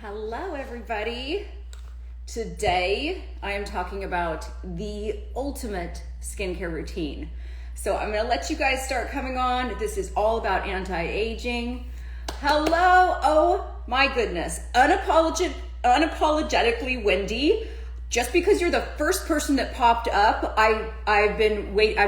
Hello everybody. Today I am talking about the ultimate skincare routine. So I'm going to let you guys start coming on. This is all about anti-aging. Hello. Oh my goodness. Unapologetically Wendy. Just because you're the first person that popped up, I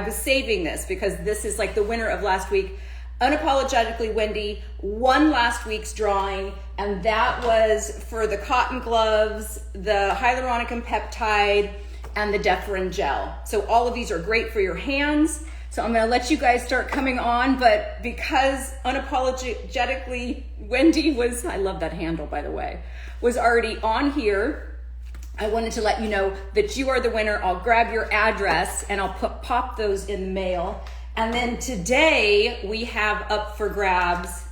was saving this because this is like the winner of last week. Unapologetically Wendy won last week's drawing, and that was for the cotton gloves, the hyaluronic and peptide, and the Deferin gel. So all of these are great for your hands. So I'm gonna let you guys start coming on, but because Unapologetically Wendy was, I love that handle by the way, was already on here, I wanted to let you know that you are the winner. I'll grab your address and I'll pop those in the mail. And then today we have up for grabs,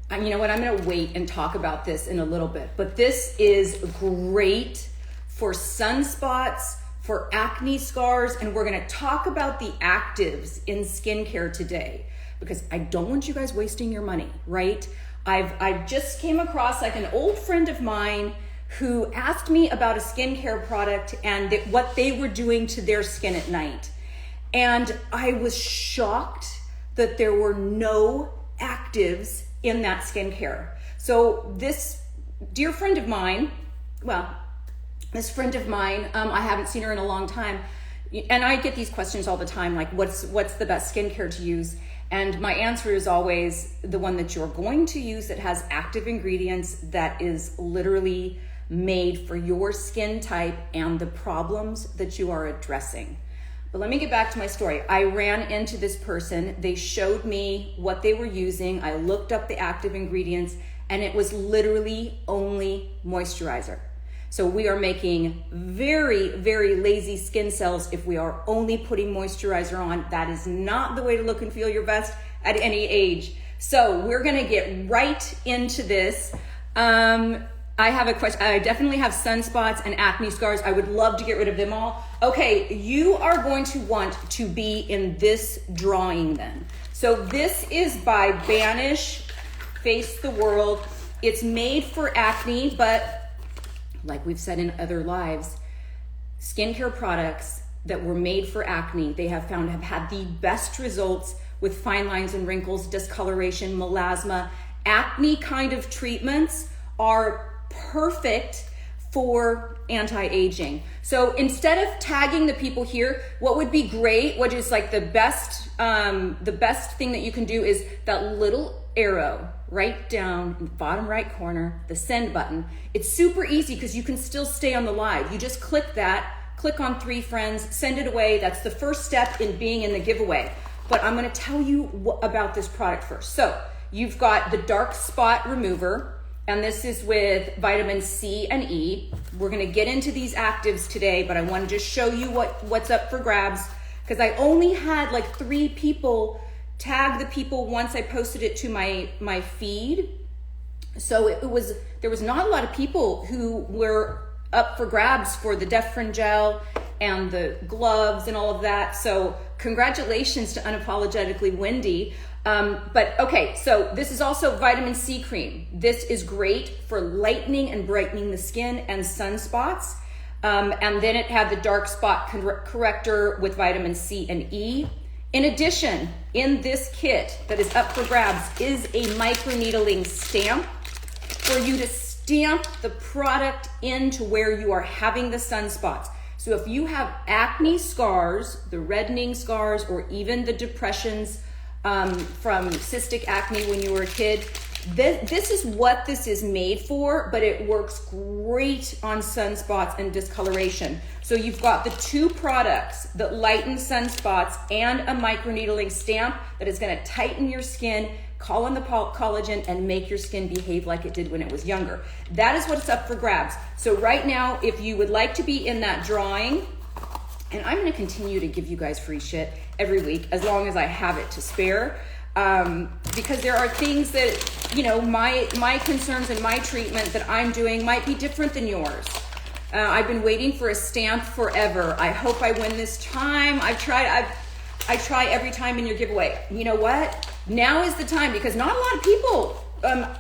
and you know what, I'm gonna wait and talk about this in a little bit, but this is great for sunspots, for acne scars, and we're gonna talk about the actives in skincare today because I don't want you guys wasting your money, right? I just came across like an old friend of mine who asked me about a skincare product and what they were doing to their skin at night. And I was shocked that there were no actives in that skincare. So this dear friend of mine, I haven't seen her in a long time, and I get these questions all the time, like what's the best skincare to use? And my answer is always the one that you're going to use that has active ingredients, that is literally made for your skin type and the problems that you are addressing. But let me get back to my story. I ran into this person. They showed me what they were using. I looked up the active ingredients, and it was literally only moisturizer. So we are making very, very lazy skin cells if we are only putting moisturizer on. That is not the way to look and feel your best at any age. So we're gonna get right into this. I have a question. I definitely have sunspots and acne scars. I would love to get rid of them all. Okay, you are going to want to be in this drawing then. So this is by Banish Face the World. It's made for acne, but like we've said in other lives, skincare products that were made for acne, they have found have had the best results with fine lines and wrinkles, discoloration, melasma. Acne kind of treatments are perfect for anti-aging. So instead of tagging the people here, what would be great, what is like the best thing that you can do is that little arrow right down in the bottom right corner, the send button. It's super easy because you can still stay on the live. You just click that, click on 3 friends, send it away. That's the first step in being in the giveaway. But I'm gonna tell you about this product first. So you've got the dark spot remover, and this is with vitamin C and E. We're gonna get into these actives today, but I wanna just show you what's up for grabs because I only had like 3 people tag the people once I posted it to my feed. So there was not a lot of people who were up for grabs for the Deferin gel and the gloves and all of that. So congratulations to Unapologetically Wendy. But okay, so this is also vitamin C cream. This is great for lightening and brightening the skin and sunspots. And then it had the dark spot corrector with vitamin C and E. In addition, in this kit that is up for grabs is a microneedling stamp for you to stamp the product into where you are having the sunspots. So if you have acne scars, the reddening scars, or even the depressions from cystic acne when you were a kid, this is what this is made for, but it works great on sunspots and discoloration. So you've got the 2 products that lighten sunspots and a microneedling stamp that is gonna tighten your skin, call in the collagen, and make your skin behave like it did when it was younger. That is what's up for grabs. So right now, if you would like to be in that drawing, and I'm gonna continue to give you guys free shit every week as long as I have it to spare, because there are things that, you know, my concerns and my treatment that I'm doing might be different than yours. I've been waiting for a stamp forever. I hope I win this time. I try every time in your giveaway. You know what? Now is the time because not a lot of people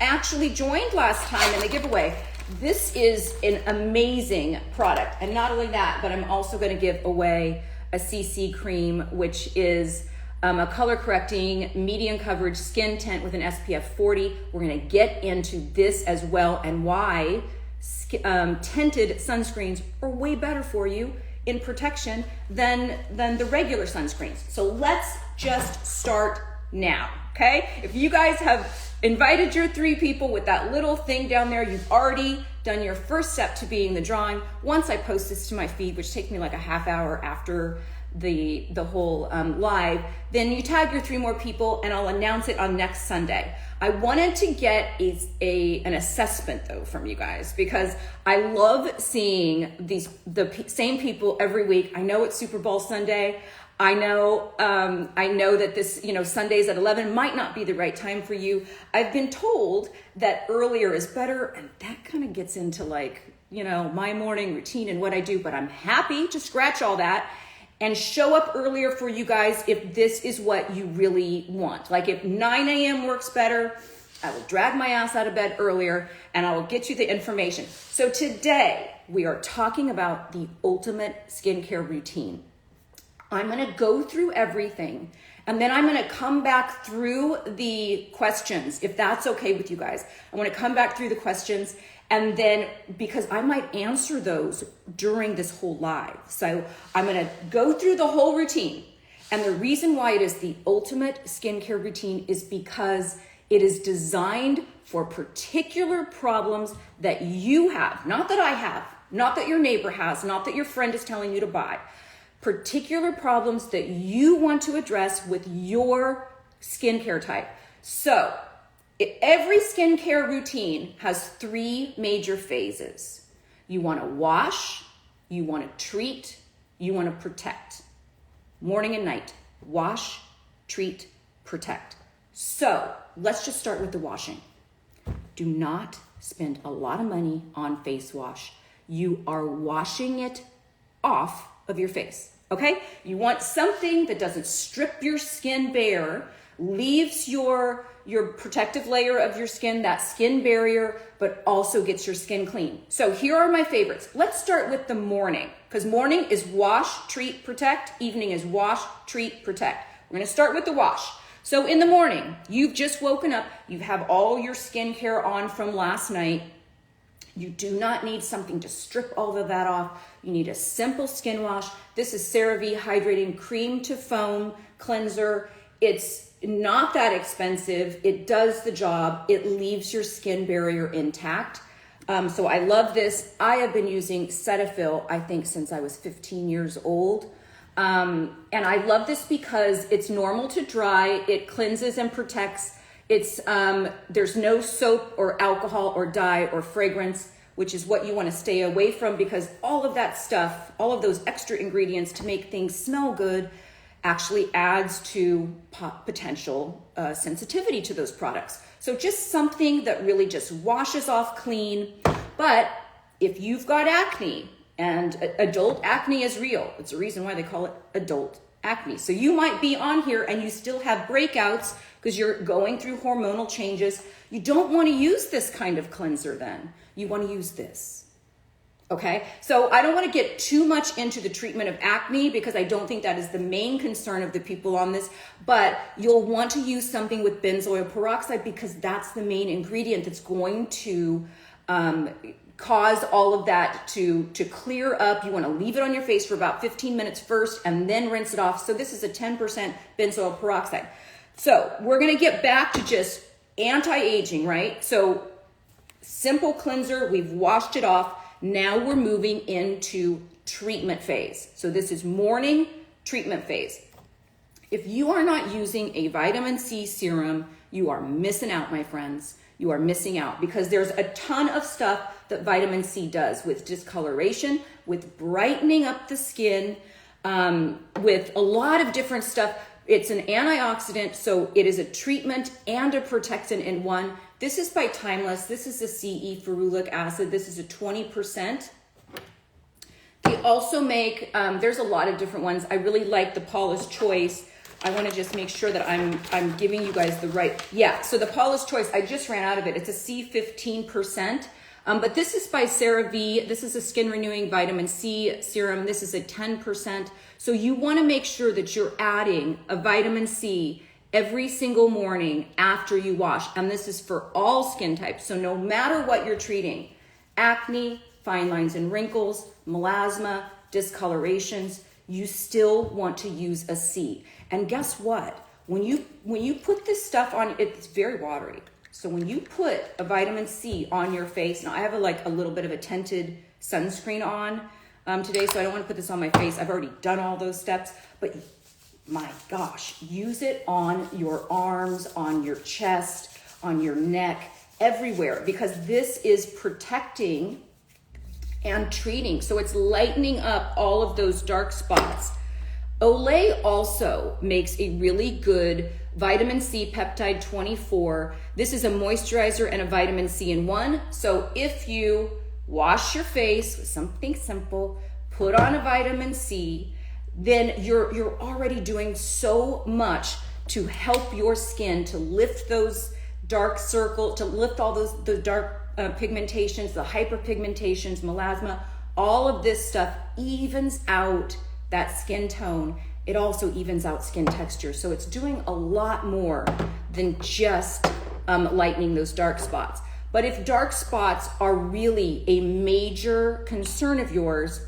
actually joined last time in the giveaway. This is an amazing product. And not only that, but I'm also gonna give away a CC cream, which is a color correcting, medium coverage skin tint with an SPF 40. We're gonna get into this as well and why tinted sunscreens are way better for you in protection than the regular sunscreens. So let's just start now, okay? If you guys have invited your 3 people with that little thing down there, you've already done your first step to being the drawing. Once I post this to my feed, which takes me like a half hour after the whole live, then you tag your 3 more people and I'll announce it on next Sunday. I wanted to get an assessment though from you guys because I love seeing the same people every week. I know it's Super Bowl Sunday. I know that this, Sundays at 11 might not be the right time for you. I've been told that earlier is better, and that kind of gets into my morning routine and what I do, but I'm happy to scratch all that and show up earlier for you guys if this is what you really want. Like if 9 a.m. works better, I will drag my ass out of bed earlier and I will get you the information. So today we are talking about the ultimate skincare routine. I'm gonna go through everything and then I'm gonna come back through the questions, if that's okay with you guys. I wanna come back through the questions and then, because I might answer those during this whole live. So I'm gonna go through the whole routine. And the reason why it is the ultimate skincare routine is because it is designed for particular problems that you have, not that I have, not that your neighbor has, not that your friend is telling you to buy. Particular problems that you want to address with your skincare type. So every skincare routine has 3 major phases. You want to wash, you want to treat, you want to protect. Morning and night. Wash, treat, protect. So let's just start with the washing. Do not spend a lot of money on face wash. You are washing it off of your face. Okay? You want something that doesn't strip your skin bare, leaves your protective layer of your skin, that skin barrier, but also gets your skin clean. So here are my favorites. Let's start with the morning, because morning is wash, treat, protect. Evening is wash, treat, protect. We're gonna start with the wash. So in the morning, you've just woken up, you have all your skincare on from last night. You do not need something to strip all of that off. You need a simple skin wash. This is Cerave Hydrating Cream to Foam Cleanser. It's not that expensive. It does the job. It leaves your skin barrier intact. So I love this. I have been using Cetaphil, I think, since I was 15 years old. And I love this because it's normal to dry. It cleanses and protects. There's no soap or alcohol or dye or fragrance, which is what you want to stay away from because all of that stuff, all of those extra ingredients to make things smell good actually adds to potential sensitivity to those products. So just something that really just washes off clean. But if you've got acne, and adult acne is real, it's a reason why they call it adult acne. So you might be on here and you still have breakouts because you're going through hormonal changes. You don't want to use this kind of cleanser then. You want to use this. Okay, so I don't want to get too much into the treatment of acne because I don't think that is the main concern of the people on this, but you'll want to use something with benzoyl peroxide because that's the main ingredient that's going to cause all of that to clear up. You want to leave it on your face for about 15 minutes first and then rinse it off. So this is a 10% benzoyl peroxide. So we're going to get back to just anti-aging, right? So simple cleanser, we've washed it off. Now we're moving into treatment phase. So this is morning treatment phase. If you are not using a vitamin C serum, you are missing out, my friends. You are missing out because there's a ton of stuff that vitamin C does with discoloration, with brightening up the skin, with a lot of different stuff. It's an antioxidant, so it is a treatment and a protectant in one. This is by Timeless. This is a CE ferulic acid. This is a 20%. They also make, there's a lot of different ones. I really like the Paula's Choice. I want to just make sure that I'm giving you guys the right. Yeah, so the Paula's Choice, I just ran out of it. It's a C15%. But this is by Cerave. This is a skin renewing vitamin C serum. This is a 10%. So you want to make sure that you're adding a vitamin C every single morning after you wash. And this is for all skin types. So no matter what you're treating, acne, fine lines and wrinkles, melasma, discolorations, you still want to use a C. And guess what? When you put this stuff on, it's very watery. So when you put a vitamin C on your face, now I have a little bit of a tinted sunscreen on today, so I don't want to put this on my face. I've already done all those steps, but my gosh, use it on your arms, on your chest, on your neck, everywhere, because this is protecting and treating. So it's lightening up all of those dark spots. Olay also makes a really good vitamin C peptide 24. This is a moisturizer and a vitamin C in one. So if you wash your face with something simple, put on a vitamin C, then you're already doing so much to help your skin to lift those dark circles, to lift all the dark pigmentations, the hyperpigmentations, melasma. All of this stuff evens out that skin tone. It also evens out skin texture. So it's doing a lot more than just lightening those dark spots. But if dark spots are really a major concern of yours,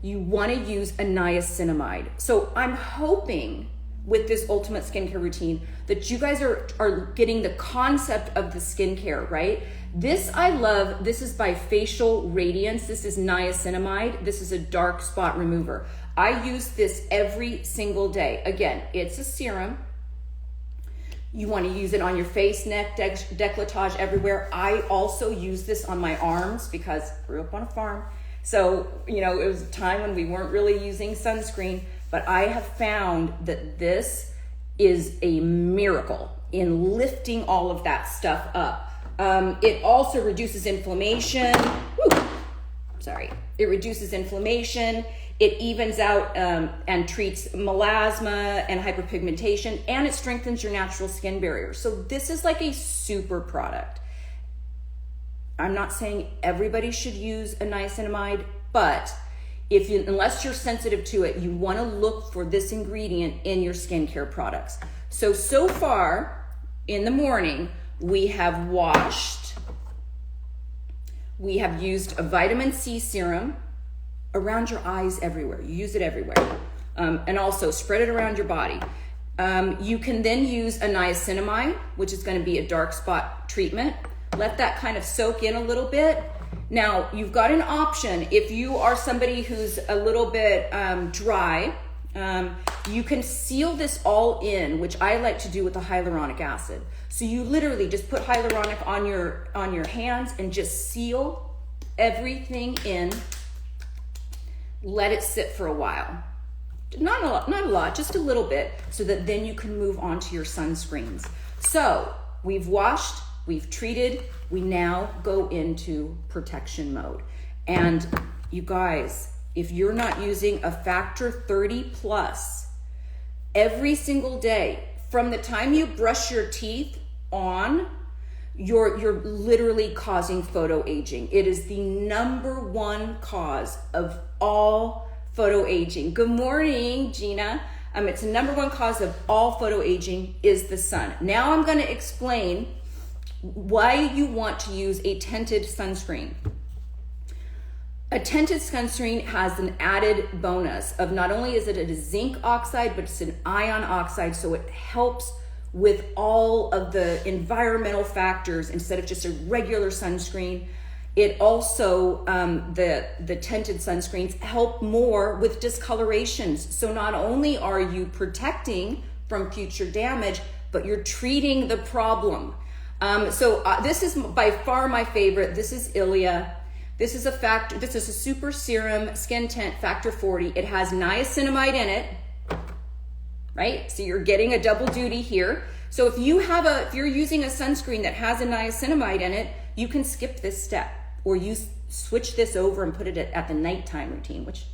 you want to use a niacinamide. So I'm hoping with this ultimate skincare routine that you guys are getting the concept of the skincare, right? This I love. This is by Facial Radiance. This is niacinamide. This is a dark spot remover. I use this every single day. Again, it's a serum. You want to use it on your face, neck, décolletage, everywhere. I also use this on my arms because I grew up on a farm. So, it was a time when we weren't really using sunscreen, but I have found that this is a miracle in lifting all of that stuff up. It also reduces inflammation. It reduces inflammation. It evens out and treats melasma and hyperpigmentation, and it strengthens your natural skin barrier. So this is like a super product. I'm not saying everybody should use a niacinamide, but unless you're sensitive to it, you want to look for this ingredient in your skincare products. So far in the morning, we have washed, we have used a vitamin C serum around your eyes, everywhere. You use it everywhere. And also spread it around your body. You can then use a niacinamide, which is going to be a dark spot treatment. Let that kind of soak in a little bit. Now, you've got an option. If you are somebody who's a little bit dry, you can seal this all in, which I like to do with the hyaluronic acid. So you literally just put hyaluronic on your hands and just seal everything in. Let it sit for a while. Not a lot, just a little bit, so that then you can move on to your sunscreens. So we've washed, we've treated, we now go into protection mode. And you guys, if you're not using a factor 30 plus every single day, from the time you brush your teeth on, you're literally causing photo aging. It is the #1 cause of all photo aging. Good morning, Gina. It's the #1 cause of all photo aging is the sun. Now I'm going to explain why you want to use a tinted sunscreen. A tinted sunscreen has an added bonus of not only is it a zinc oxide, but it's an ion oxide, so it helps with all of the environmental factors instead of just a regular sunscreen. It also, the tinted sunscreens help more with discolorations. So not only are you protecting from future damage, but you're treating the problem. This is by far my favorite. This is Ilia. This is a super serum skin tint factor 40. It has niacinamide in it, right? So you're getting a double duty here. So if you're using a sunscreen that has a niacinamide in it, you can skip this step, or you switch this over and put it at the nighttime routine, which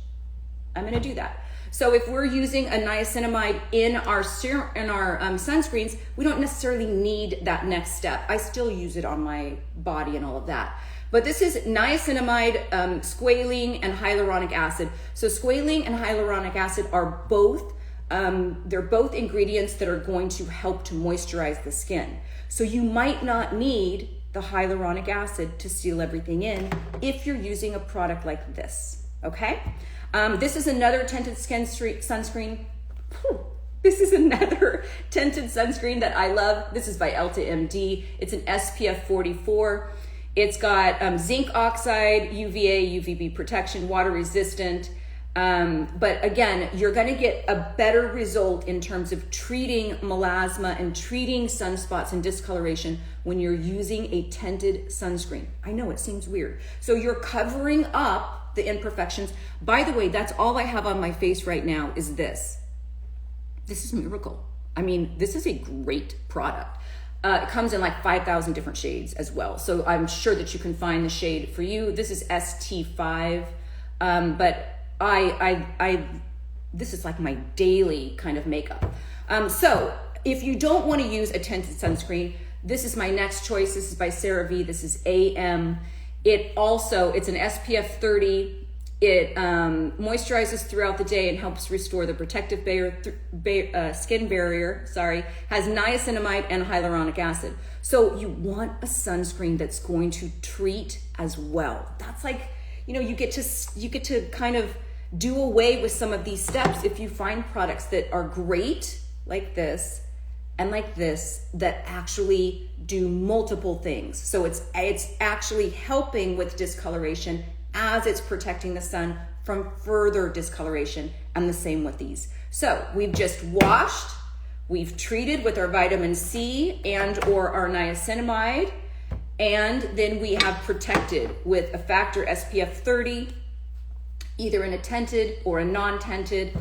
I'm going to do that. So if we're using a niacinamide in our sunscreens, we don't necessarily need that next step. I still use it on my body and all of that. But this is niacinamide, squalene, and hyaluronic acid. So squalene and hyaluronic acid are both, they're both ingredients that are going to help to moisturize the skin. So you might not need the hyaluronic acid to seal everything in if you're using a product like this, okay? This is another tinted skin sunscreen. This is another tinted sunscreen that I love. This is by Elta MD. It's an SPF 44. It's got zinc oxide, UVA, UVB protection, water resistant. But again, you're gonna get a better result in terms of treating melasma and treating sunspots and discoloration when you're using a tinted sunscreen. I know it seems weird. So you're covering up the imperfections. By the way, that's all I have on my face right now is this. This is Miracle. I mean, this is a great product. It comes in like 5,000 different shades as well. So I'm sure that you can find the shade for you. This is ST5, but this is like my daily kind of makeup. So if you don't want to use a tinted sunscreen, this is my next choice. This is by Cerave. This is AM. It's an SPF 30. It moisturizes throughout the day and helps restore the protective skin barrier, has niacinamide and hyaluronic acid. So you want a sunscreen that's going to treat as well. That's like, you know, you get to kind of do away with some of these steps if you find products that are great like this and like this that actually do multiple things. So it's actually helping with discoloration as it's protecting the sun from further discoloration, and the same with these. So we've just washed, we've treated with our vitamin C and or our niacinamide, and then we have protected with a factor SPF 30, either in a tinted or a non-tinted.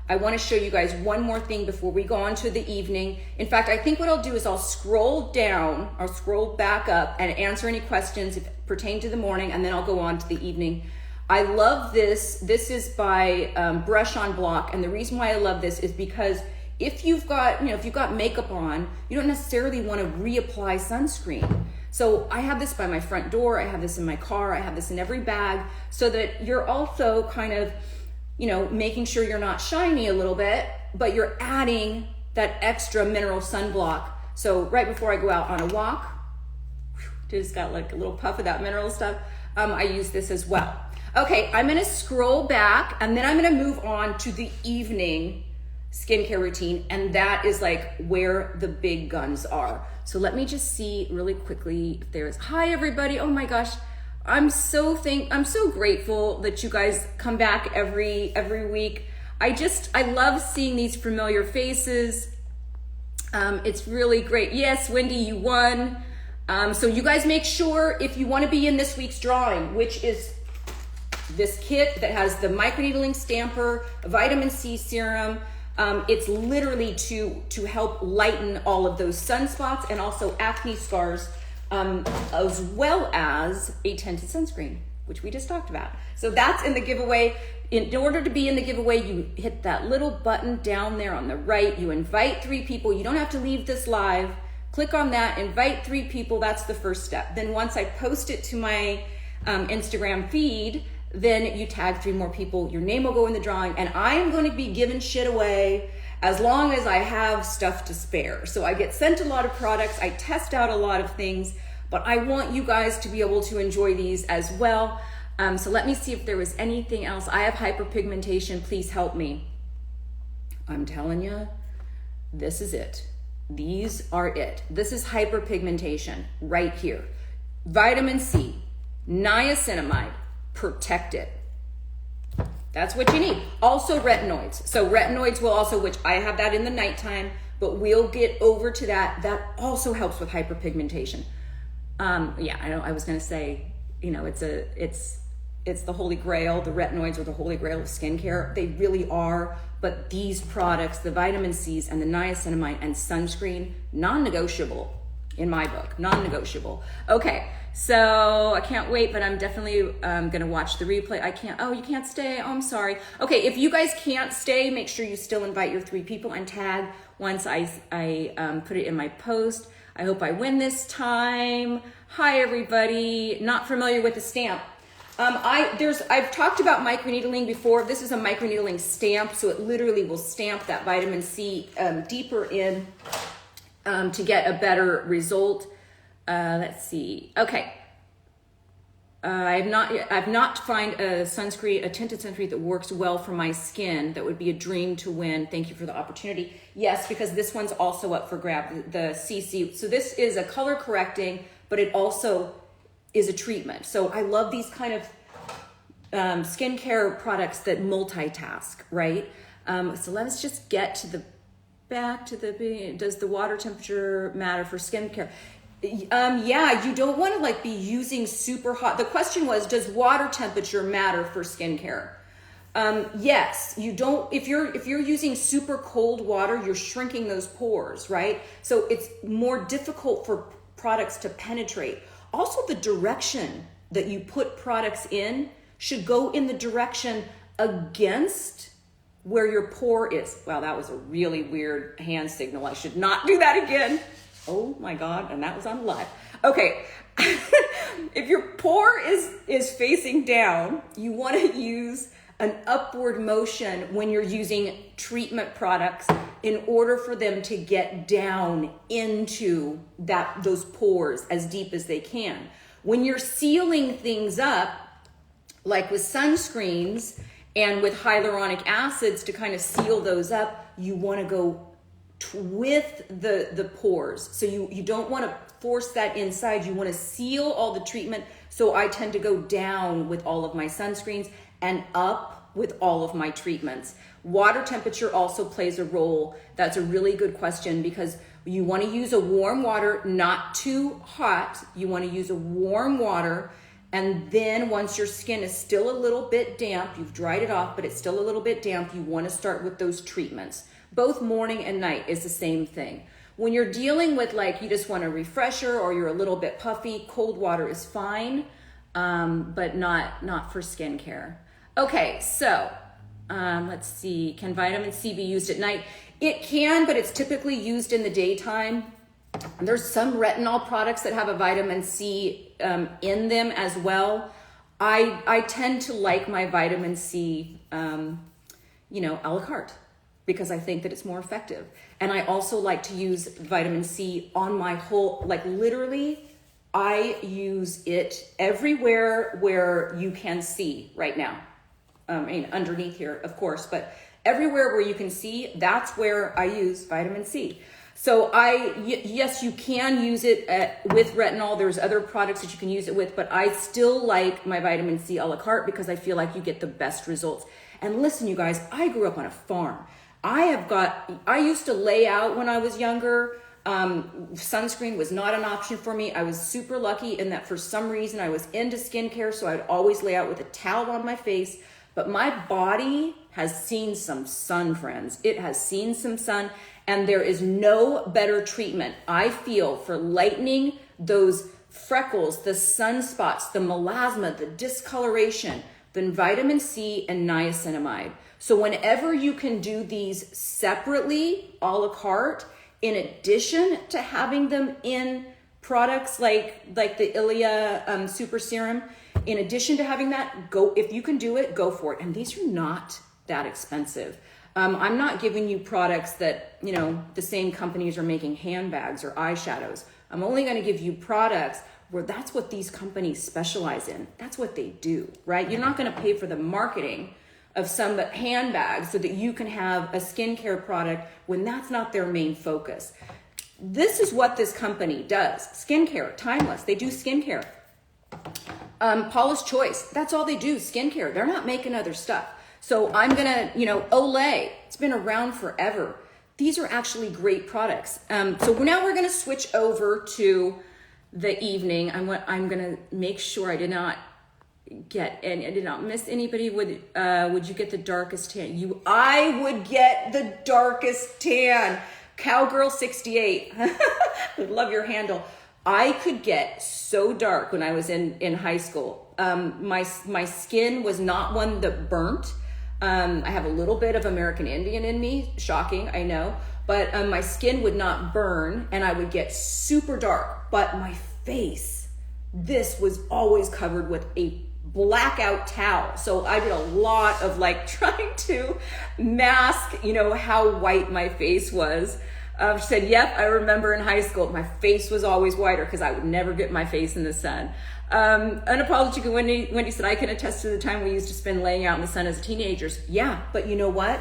I want to show you guys one more thing before we go on to the evening. In fact, I think what I'll do is I'll scroll down, I'll scroll back up and answer any questions if pertain to the morning, and then I'll go on to the evening. I love this. This is by Brush on Block, and the reason why I love this is because if you've got makeup on, you don't necessarily want to reapply sunscreen. So I have this by my front door, I have this in my car, I have this in every bag, so that you're also kind of, you know, making sure you're not shiny a little bit, but you're adding that extra mineral sunblock. So right before I go out on a walk, just got like a little puff of that mineral stuff, I use this as well. Okay, I'm gonna scroll back and then I'm gonna move on to the evening skincare routine, and that is like where the big guns are. So let me just see really quickly if there's, hi everybody, oh my gosh, I'm so grateful that you guys come back every week. I love seeing these familiar faces. It's really great. Yes, Wendy, you won. So you guys make sure if you want to be in this week's drawing, which is this kit that has the microneedling stamper, vitamin C serum. It's literally to help lighten all of those sunspots and also acne scars, as well as a tinted sunscreen, which we just talked about. So that's in the giveaway. In order to be in the giveaway, you hit that little button down there on the right. You invite 3 people. You don't have to leave this live. Click on that, invite 3 people. That's the first step. Then once I post it to my Instagram feed, then you tag 3 more people. Your name will go in the drawing, and I am going to be giving shit away as long as I have stuff to spare. So I get sent a lot of products, I test out a lot of things, but I want you guys to be able to enjoy these as well. So let me see if there was anything else. I have hyperpigmentation, please help me. I'm telling you, this is it. These are it. This is hyperpigmentation right here. Vitamin C, niacinamide, protect it. That's what you need. Also retinoids. So retinoids will also, which I have that in the nighttime, but we'll get over to that. That also helps with hyperpigmentation. Yeah, I was gonna say, you know, it's the holy grail. The retinoids are the holy grail of skincare. They really are. But these products, the vitamin C's and the niacinamide and sunscreen, non-negotiable in my book, non-negotiable. Okay, so I can't wait, but I'm definitely gonna watch the replay. You can't stay, oh, I'm sorry. Okay, if you guys can't stay, make sure you still invite your 3 people and tag once I put it in my post. I hope I win this time. Hi everybody, not familiar with the stamp. I've talked about microneedling before. This is a microneedling stamp, so it literally will stamp that vitamin C deeper in to get a better result. Let's see. Okay. I've not found a sunscreen, a tinted sunscreen that works well for my skin. That would be a dream to win. Thank you for the opportunity. Yes, because this one's also up for grab, the CC. So this is a color correcting, but it also is a treatment. So I love these kind of skincare products that multitask, right? So let's just get to the back to the, does the water temperature matter for skincare? Yeah, you don't want to like be using super hot. The question was, does water temperature matter for skincare? Yes, you don't. If you're using super cold water, you're shrinking those pores, right? So it's more difficult for products to penetrate. Also, the direction that you put products in should go in the direction against where your pore is. Wow, that was a really weird hand signal. I should not do that again. Oh my God, and that was on live. Okay, if your pore is facing down, you want to use an upward motion when you're using treatment products in order for them to get down into those pores as deep as they can. When you're sealing things up, like with sunscreens and with hyaluronic acids to kind of seal those up, you want to go with the pores. So you don't want to force that inside. You want to seal all the treatment. So I tend to go down with all of my sunscreens and up with all of my treatments. Water temperature also plays a role. That's a really good question because you want to use a warm water, not too hot. You want to use a warm water. And then once your skin is still a little bit damp, you've dried it off, but it's still a little bit damp, you want to start with those treatments. Both morning and night is the same thing. When you're dealing with like, you just want a refresher or you're a little bit puffy, cold water is fine, but not for skincare. Okay, so let's see, can vitamin C be used at night? It can, but it's typically used in the daytime. There's some retinol products that have a vitamin C in them as well. I tend to like my vitamin C, a la carte, because I think that it's more effective. And I also like to use vitamin C on my whole, like literally, I use it everywhere where you can see right now. Underneath here, of course, but everywhere where you can see, that's where I use vitamin C. So yes, you can use it with retinol. There's other products that you can use it with, but I still like my vitamin C a la carte because I feel like you get the best results. And listen, you guys, I grew up on a farm. I used to lay out when I was younger. Sunscreen was not an option for me. I was super lucky in that for some reason I was into skincare, so I'd always lay out with a towel on my face. But my body has seen some sun, friends. It has seen some sun, and there is no better treatment, I feel, for lightening those freckles, the sunspots, the melasma, the discoloration, than vitamin C and niacinamide. So whenever you can do these separately, a la carte, in addition to having them in products like the Ilia Super Serum, in addition to having that, if you can do it, go for it. And these are not that expensive. I'm not giving you products that, the same companies are making handbags or eyeshadows. I'm only going to give you products where that's what these companies specialize in. That's what they do, right? You're not going to pay for the marketing of some handbags so that you can have a skincare product when that's not their main focus. This is what this company does. Skincare, timeless. They do skincare. Paula's Choice, that's all they do, skincare. They're not making other stuff. So I'm gonna, Olay, it's been around forever. These are actually great products. So now we're gonna switch over to the evening. I'm gonna make sure I did not miss anybody. Would you get the darkest tan? I would get the darkest tan. Cowgirl 68, would love your handle. I could get so dark when I was in high school. My skin was not one that burnt. I have a little bit of American Indian in me, shocking, I know, but my skin would not burn and I would get super dark, but my face this was always covered with a blackout towel. So I did a lot of like trying to mask, you know, how white my face was. She said, yep, I remember in high school, my face was always whiter because I would never get my face in the sun. Unapologetic Wendy said, I can attest to the time we used to spend laying out in the sun as teenagers. Yeah, but you know what?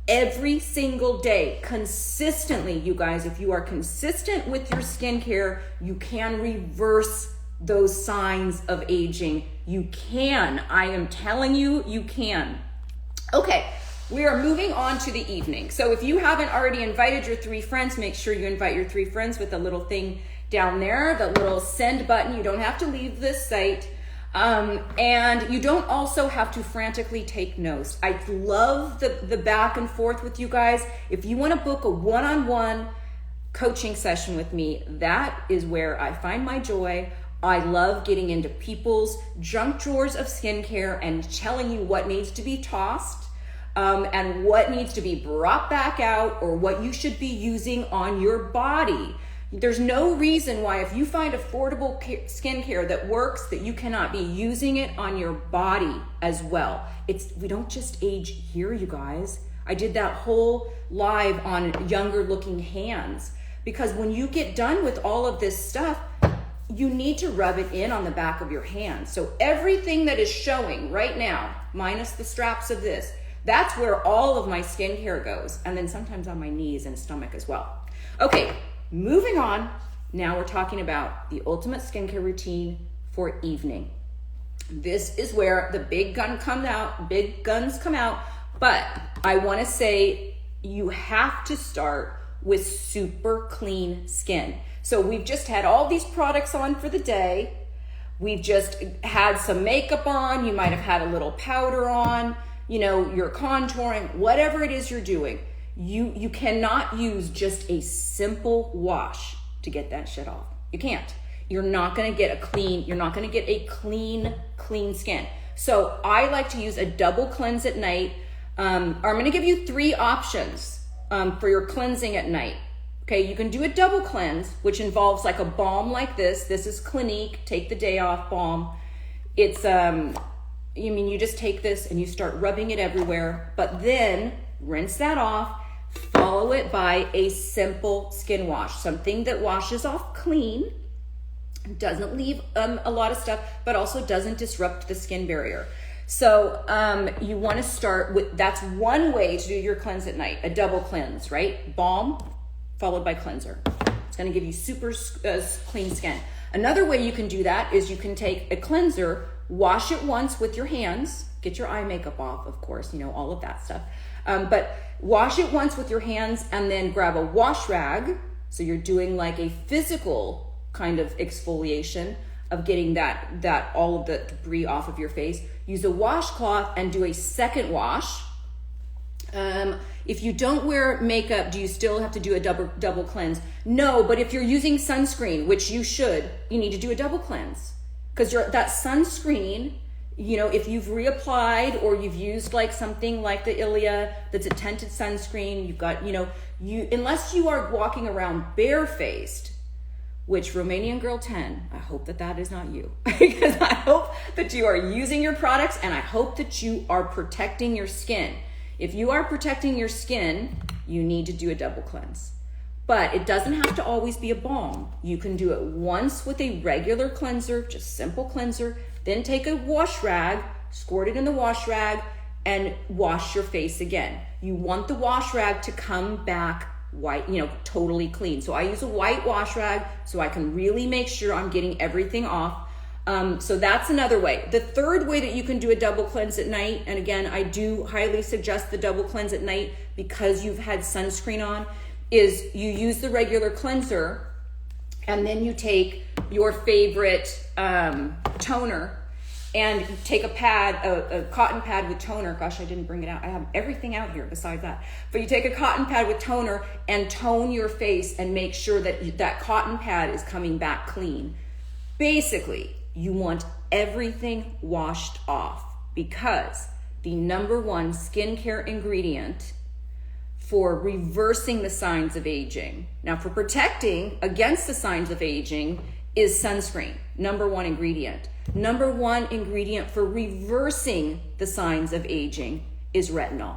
Every single day, consistently, you guys, if you are consistent with your skincare, you can reverse those signs of aging. You can. I am telling you, you can. Okay. We are moving on to the evening. So if you haven't already invited your 3 friends, make sure you invite your 3 friends with the little thing down there, the little send button. You don't have to leave this site. And you don't also have to frantically take notes. I love the back and forth with you guys. If you want to book a one-on-one coaching session with me, that is where I find my joy. I love getting into people's junk drawers of skincare and telling you what needs to be tossed. And what needs to be brought back out, or what you should be using on your body. There's no reason why, if you find affordable skincare that works, that you cannot be using it on your body as well. We don't just age here, you guys. I did that whole live on younger looking hands, because when you get done with all of this stuff, you need to rub it in on the back of your hands. So everything that is showing right now, minus the straps of this, that's where all of my skincare goes. And then sometimes on my knees and stomach as well. Okay, moving on. Now we're talking about the ultimate skincare routine for evening. This is where the big guns come out. But I want to say you have to start with super clean skin. So we've just had all these products on for the day. We've just had some makeup on. You might have had a little powder on. You know, you're contouring, whatever it is you're doing, you cannot use just a simple wash to get that shit off. You can't. You're not going to get a clean skin. So I like to use a double cleanse at night. I'm going to give you 3 options for your cleansing at night. Okay, you can do a double cleanse, which involves like a balm like this. This is Clinique, take the day off balm. It's you just take this and you start rubbing it everywhere, but then rinse that off, follow it by a simple skin wash, something that washes off clean, doesn't leave a lot of stuff, but also doesn't disrupt the skin barrier. So you want to start with, that's one way to do your cleanse at night, a double cleanse, right? Balm followed by cleanser. It's going to give you super clean skin. Another way you can do that is you can take a cleanser, wash it once with your hands, get your eye makeup off, of course, you know, all of that stuff. But wash it once with your hands and then grab a wash rag. So you're doing like a physical kind of exfoliation of getting that all of the debris off of your face. Use a washcloth and do a second wash. If you don't wear makeup, do you still have to do a double cleanse? No, but if you're using sunscreen, which you should, you need to do a double cleanse. Because that sunscreen, you know, if you've reapplied or you've used like something like the Ilia that's a tinted sunscreen, you've got, you know, unless you are walking around barefaced, which Romanian Girl 10, I hope that is not you. Because I hope that you are using your products and I hope that you are protecting your skin. If you are protecting your skin, you need to do a double cleanse. But it doesn't have to always be a balm. You can do it once with a regular cleanser, just simple cleanser, then take a wash rag, squirt it in the wash rag, and wash your face again. You want the wash rag to come back white, you know, totally clean. So I use a white wash rag so I can really make sure I'm getting everything off. So that's another way. The third way that you can do a double cleanse at night, and again, I do highly suggest the double cleanse at night because you've had sunscreen on, is you use the regular cleanser and then you take your favorite toner and take a pad, a cotton pad with toner. Gosh, I didn't bring it out. I have everything out here besides that. But you take a cotton pad with toner and tone your face and make sure that that cotton pad is coming back clean. Basically, you want everything washed off because the number one skincare ingredient for reversing the signs of aging, now for protecting against the signs of aging, is sunscreen, number one ingredient. Number one ingredient for reversing the signs of aging is retinol.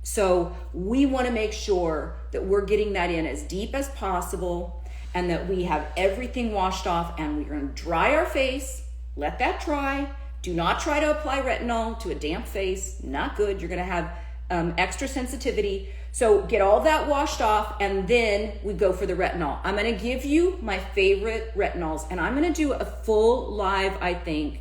So we want to make sure that we're getting that in as deep as possible and that we have everything washed off, and we're going to dry our face, let that dry. Do not try to apply retinol to a damp face, not good. You're going to have extra sensitivity. So get all that washed off, and then we go for the retinol. I'm going to give you my favorite retinols, and I'm going to do a full live, I think,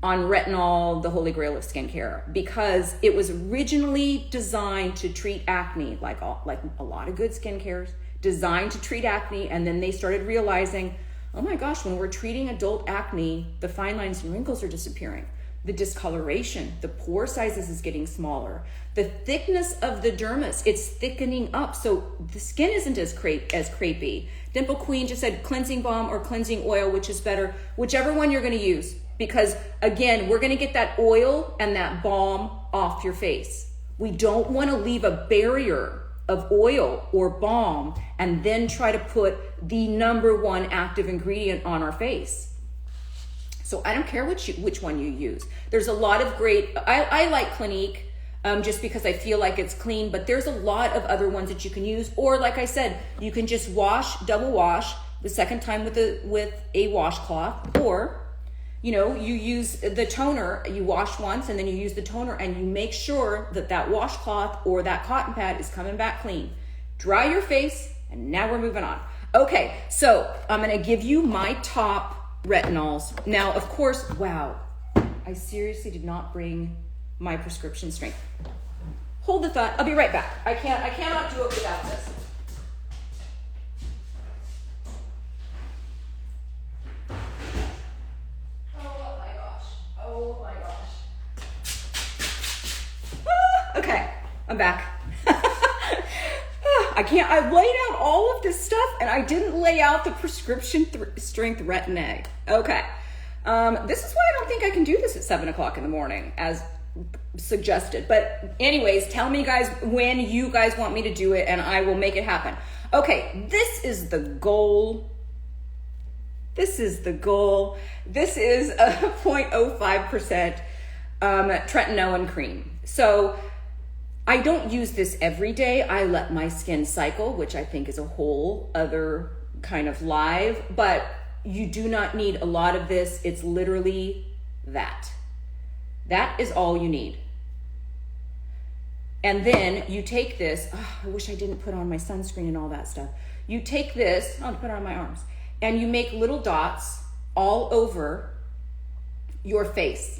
on retinol, the holy grail of skincare, because it was originally designed to treat acne, like a lot of good skincares, designed to treat acne, and then they started realizing, oh my gosh, when we're treating adult acne, the fine lines and wrinkles are disappearing. The discoloration, the pore sizes is getting smaller. The thickness of the dermis, it's thickening up. So the skin isn't as crepey. Dimple Queen just said cleansing balm or cleansing oil, which is better, whichever one you're gonna use. Because again, we're gonna get that oil and that balm off your face. We don't wanna leave a barrier of oil or balm and then try to put the number one active ingredient on our face. So I don't care which one you use. There's a lot of great, I like Clinique just because I feel like it's clean, but there's a lot of other ones that you can use. Or like I said, you can just wash, double wash the second time with a washcloth, or you use the toner, you wash once and then you use the toner, and you make sure that that washcloth or that cotton pad is coming back clean. Dry your face, and now we're moving on. Okay, so I'm gonna give you my top retinols. Now, of course, wow, I seriously did not bring my prescription strength. Hold the thought, I'll be right back. I cannot do it without this. Oh my gosh. Okay, I'm back. I've laid out all of this stuff, and I didn't lay out the prescription strength Retin-A. Okay. This is why I don't think I can do this at 7 o'clock in the morning, as suggested. But anyways, tell me guys when you guys want me to do it, and I will make it happen. Okay, this is the goal. This is the goal. This is a 0.05% tretinoin cream. So I don't use this every day. I let my skin cycle, which I think is a whole other kind of live, but you do not need a lot of this. It's literally that. That is all you need. And then you take this, I wish I didn't put on my sunscreen and all that stuff. You take this, I'll put it on my arms, and you make little dots all over your face.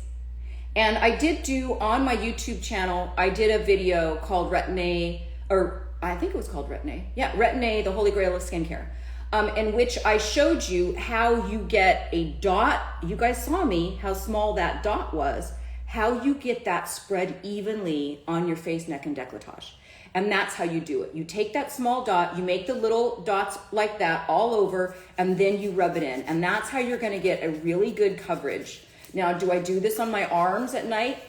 And I did do on my YouTube channel, I did a video called Retin-A, or I think it was called Retin-A. Yeah, Retin-A, the holy grail of skincare, in which I showed you how you get a dot. You guys saw me, how small that dot was, how you get that spread evenly on your face, neck, and décolletage. And that's how you do it. You take that small dot, you make the little dots like that all over, and then you rub it in. And that's how you're gonna get a really good coverage. Now, do I do this on my arms at night?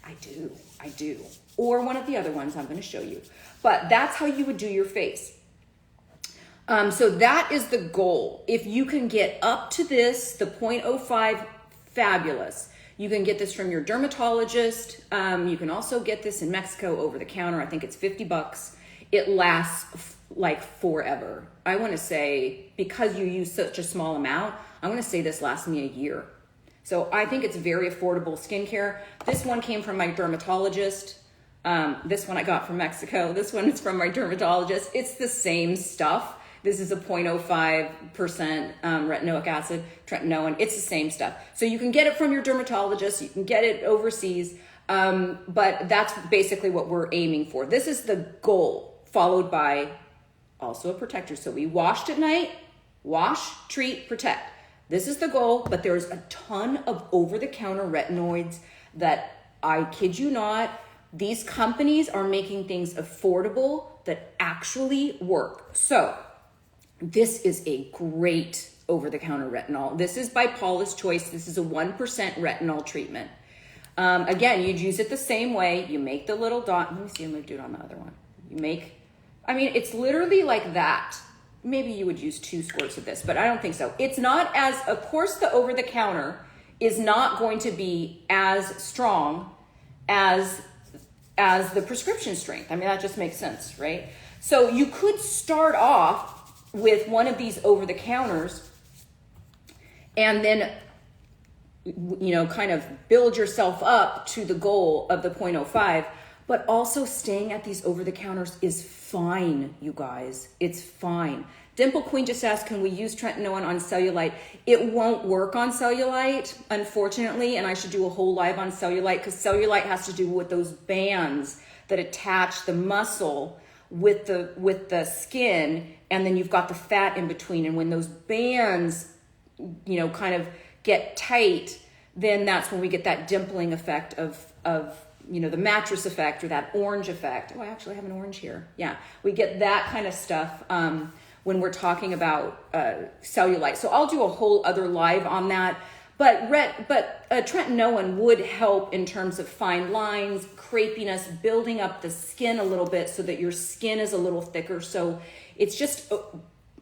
I do. Or one of the other ones I'm gonna show you. But that's how you would do your face. So that is the goal. If you can get up to this, the 0.05, fabulous. You can get this from your dermatologist. You can also get this in Mexico over the counter. I think it's $50. It lasts like forever. I wanna say, because you use such a small amount, I wanna say this lasts me a year. So I think it's very affordable skincare. This one came from my dermatologist. This one I got from Mexico. This one is from my dermatologist. It's the same stuff. This is a 0.05% retinoic acid, tretinoin. It's the same stuff. So you can get it from your dermatologist. You can get it overseas. But that's basically what we're aiming for. This is the goal, followed by also a protector. So we washed at night, wash, treat, protect. This is the goal, but there's a ton of over-the-counter retinoids that, I kid you not, these companies are making things affordable that actually work. So this is a great over-the-counter retinol. This is by Paula's Choice. This is a 1% retinol treatment. Again, you'd use it the same way. You make the little dot. Let me see, I'm gonna do it on the other one. It's literally like that. maybe you would use 2 squirts of this, but I don't think so. It's not as, of course, the over-the-counter is not going to be as strong as the prescription strength. I mean, that just makes sense, right? So you could start off with one of these over-the-counters and then, you know, kind of build yourself up to the goal of the 0.05, but also staying at these over-the-counters is fine, you guys. It's fine. Dimple Queen just asked, can we use tretinoin on cellulite? It won't work on cellulite, unfortunately, and I should do a whole live on cellulite because cellulite has to do with those bands that attach the muscle with the skin, and then you've got the fat in between. And when those bands, you know, kind of get tight, then that's when we get that dimpling effect of you know, the mattress effect or that orange effect. Oh, I actually have an orange here. Yeah, we get that kind of stuff when we're talking about cellulite. So I'll do a whole other live on that. But tretinoin would help in terms of fine lines, crepiness, building up the skin a little bit so that your skin is a little thicker. So it's just,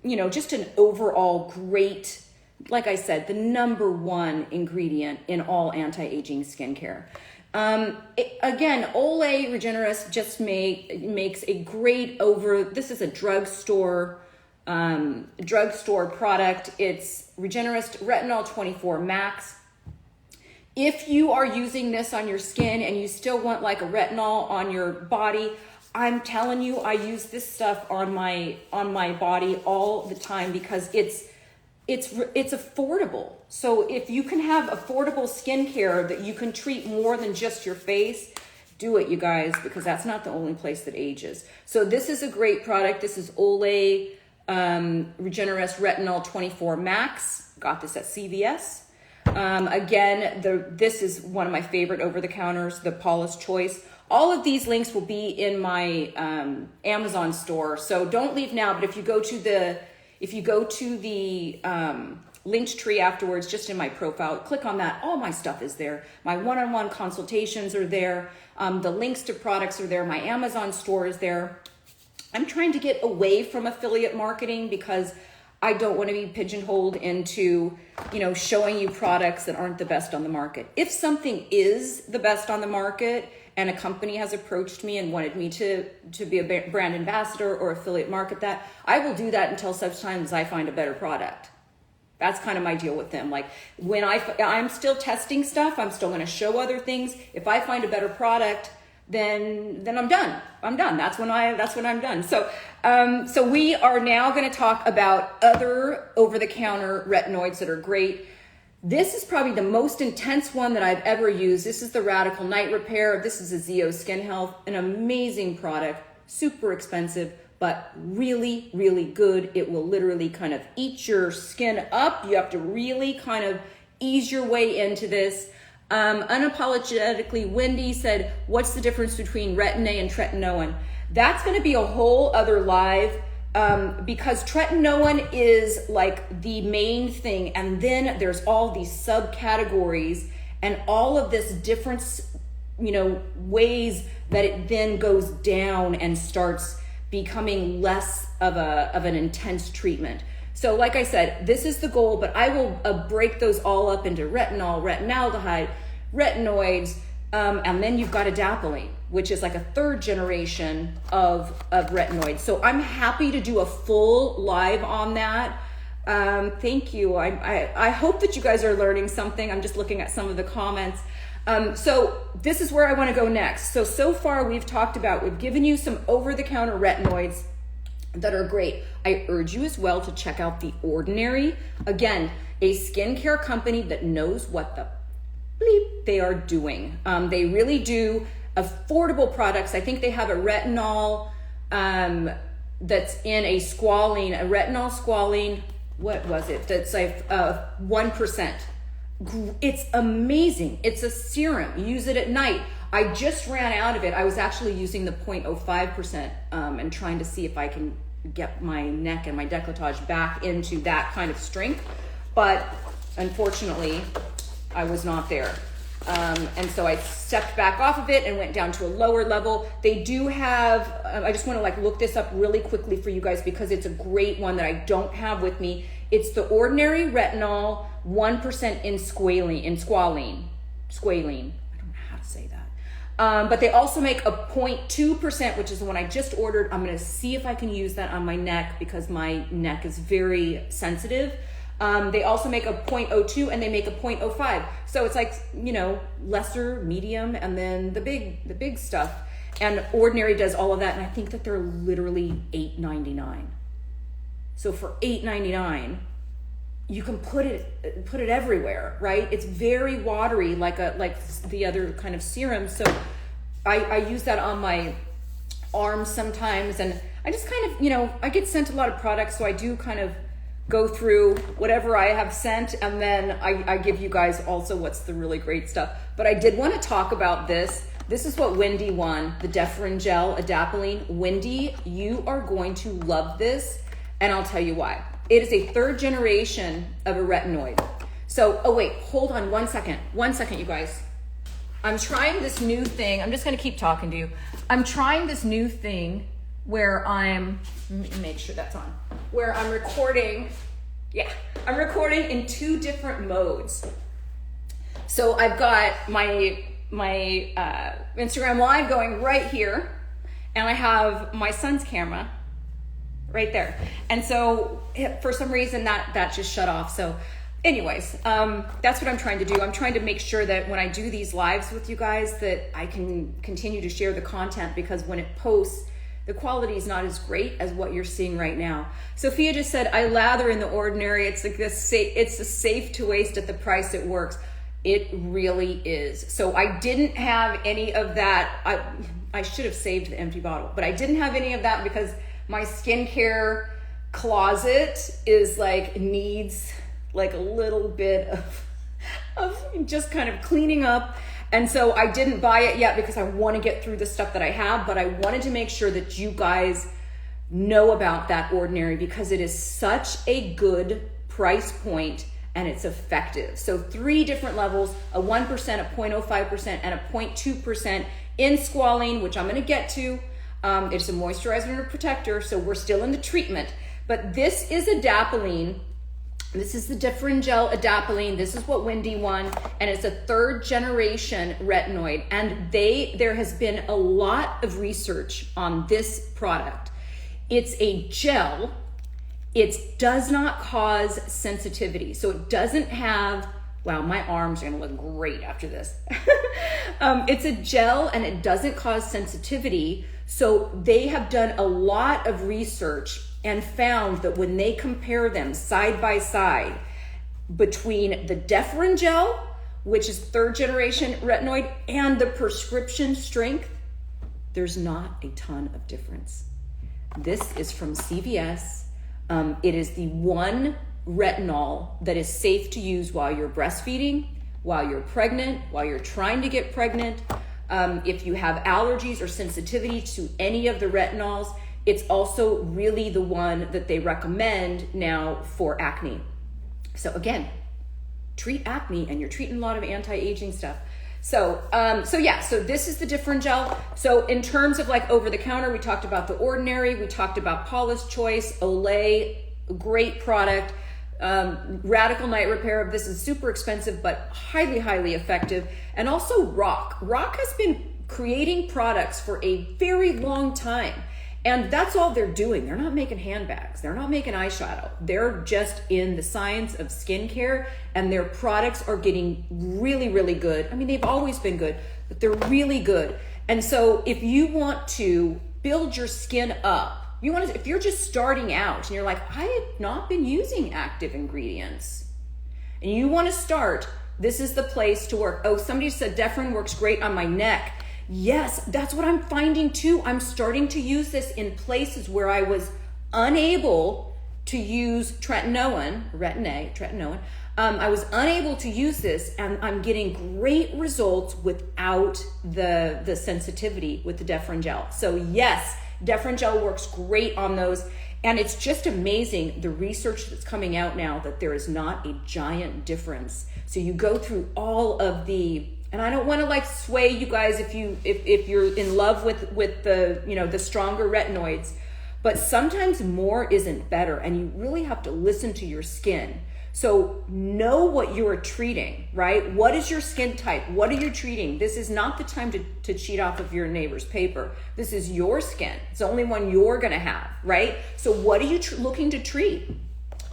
you know, just an overall great, like I said, the #1 ingredient in all anti-aging skincare. Again, Olay Regenerist just makes a great this is a drugstore product. It's Regenerist Retinol 24 Max. If you are using this on your skin and you still want like a retinol on your body, I'm telling you, I use this stuff on my body all the time because it's affordable. So if you can have affordable skincare that you can treat more than just your face, do it, you guys, because that's not the only place that ages. So this is a great product. This is Olay Regenerist Retinol 24 Max. Got this at CVS. Again, this is one of my favorite over-the-counters, the Paula's Choice. All of these links will be in my Amazon store. So don't leave now, but if you go to the linked tree afterwards, just in my profile, click on that. All my stuff is there. My one-on-one consultations are there. The links to products are there. My Amazon store is there. I'm trying to get away from affiliate marketing because I don't want to be pigeonholed into, you know, showing you products that aren't the best on the market. If something is the best on the market and a company has approached me and wanted me to be a brand ambassador or affiliate market that, I will do that until such time as I find a better product. That's kind of my deal with them. Like when I'm still testing stuff, I'm still going to show other things. If I find a better product, then I'm done. That's when I'm done. So we are now going to talk about other over-the-counter retinoids that are great. This is probably the most intense one that I've ever used. This is the Radical Night Repair. This is a Zeo Skin Health, an amazing product, super expensive, but really, really good. It will literally kind of eat your skin up. You have to really kind of ease your way into this. Unapologetically Wendy said, what's the difference between Retin-A and tretinoin? That's going to be a whole other live because tretinoin is like the main thing, and then there's all these subcategories and all of this different, you know, ways that it then goes down and starts becoming less of an intense treatment. So like I said, this is the goal, but I will break those all up into retinol, retinaldehyde, retinoids, and then you've got adapalene, which is like a 3rd generation of retinoids. So I'm happy to do a full live on that. Thank you. I hope that you guys are learning something. I'm just looking at some of the comments. So this is where I want to go next. So far we've given you some over-the-counter retinoids that are great. I urge you as well to check out The Ordinary. Again, a skincare company that knows what the bleep they are doing. They really do affordable products. I think they have a retinol that's in a retinol squalene, what was it? That's like 1%. It's amazing. It's a serum. Use it at night. I just ran out of it. I was actually using the 0.05% and trying to see if I can get my neck and my décolletage back into that kind of strength. But unfortunately, I was not there. And so I stepped back off of it and went down to a lower level. They do have, I just want to like look this up really quickly for you guys because it's a great one that I don't have with me. It's the ordinary retinol, 1% in squalene. Squalene. I don't know how to say that. But they also make a 0.2%, which is the one I just ordered. I'm going to see if I can use that on my neck because my neck is very sensitive. They also make a 0.02 and they make a 0.05. So it's like, you know, lesser, medium, and then the big stuff. And Ordinary does all of that. And I think that they're literally $8.99. So for $8.99, you can put it everywhere, right? It's very watery, like the other kind of serum. So I use that on my arms sometimes. And I just kind of, you know, I get sent a lot of products. So I do kind of go through whatever I have sent, and then I give you guys also what's the really great stuff. But I did want to talk about this. This is what Wendy won, the Defrin Gel Adapalene. Wendy, you are going to love this, and I'll tell you why. It is a 3rd generation of a retinoid. So, oh wait, hold on 1 second. 1 second, you guys. I'm trying this new thing. I'm just going to keep talking to you. I'm trying this new thing where let me make sure that's on, where I'm recording, I'm recording in 2 different modes. So I've got my Instagram Live going right here, and I have my son's camera right there. And so for some reason that just shut off. So anyways, that's what I'm trying to do. I'm trying to make sure that when I do these lives with you guys that I can continue to share the content, because when it posts, the quality is not as great as what you're seeing right now. Sophia just said, I lather in the Ordinary. It's like this, it's a safe to waste at the price it works. It really is. So I didn't have any of that. I should have saved the empty bottle, but I didn't have any of that because my skincare closet is like, needs like a little bit of just kind of cleaning up. And so I didn't buy it yet because I want to get through the stuff that I have, but I wanted to make sure that you guys know about that Ordinary because it is such a good price point and it's effective. So 3 different levels, a 1%, a 0.05%, and a 0.2% in squalene, which I'm going to get to. It's a moisturizer and a protector, so we're still in the treatment. But this is Adapalene. This is the Defrin Gel Adapalene. This is what Wendy won, and it's a 3rd generation retinoid. And there has been a lot of research on this product. It's a gel. It does not cause sensitivity. So it doesn't have, wow, my arms are gonna look great after this. It's a gel and it doesn't cause sensitivity. So they have done a lot of research and found that when they compare them side by side between the Defrin Gel, which is 3rd generation retinoid, and the prescription strength, there's not a ton of difference. This is from CVS. It is the one retinol that is safe to use while you're breastfeeding, while you're pregnant, while you're trying to get pregnant. If you have allergies or sensitivity to any of the retinols, it's also really the one that they recommend now for acne. So again, treat acne and you're treating a lot of anti-aging stuff. So this is the Defrin Gel. So in terms of like over the counter, we talked about the Ordinary, we talked about Paula's Choice, Olay, great product. Radical Night Repair, this is super expensive, but highly, highly effective. And also Rock. Rock has been creating products for a very long time. And that's all they're doing. They're not making handbags. They're not making eyeshadow. They're just in the science of skincare, and their products are getting really, really good. I mean, they've always been good, but they're really good. And so if you want to build your skin up, if you're just starting out and you're like, I have not been using active ingredients, and you want to start, this is the place to work. Oh, somebody said Defrin works great on my neck. Yes, that's what I'm finding too. I'm starting to use this in places where I was unable to use tretinoin. I was unable to use this, and I'm getting great results without the sensitivity with the Defrin Gel. So yes, Defrin Gel works great on those. And it's just amazing, the research that's coming out now, that there is not a giant difference. So you go through all of the And I don't want to like sway you guys if you're in love with the, you know, the stronger retinoids, but sometimes more isn't better, and you really have to listen to your skin. So know what you're treating, right? What is your skin type? What are you treating? This is not the time to cheat off of your neighbor's paper. This is your skin. It's the only one you're gonna have, right? So what are you looking to treat?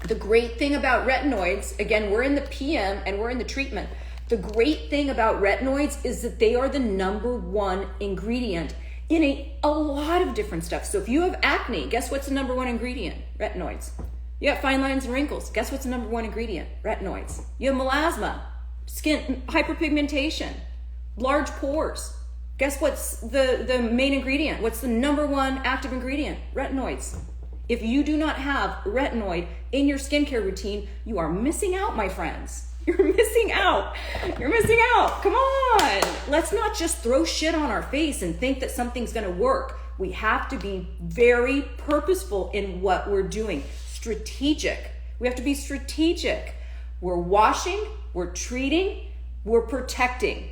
The great thing about retinoids, again, we're in the PM and we're in the treatment. The great thing about retinoids is that they are the #1 ingredient in a lot of different stuff. So if you have acne, guess what's the #1 ingredient? Retinoids. You have fine lines and wrinkles. Guess what's the #1 ingredient? Retinoids. You have melasma, skin hyperpigmentation, large pores. Guess what's the main ingredient? What's the #1 active ingredient? Retinoids. If you do not have retinoid in your skincare routine, you are missing out, my friends. You're missing out. You're missing out. Come on. Let's not just throw shit on our face and think that something's going to work. We have to be very purposeful in what we're doing. Strategic. We have to be strategic. We're washing, we're treating, we're protecting,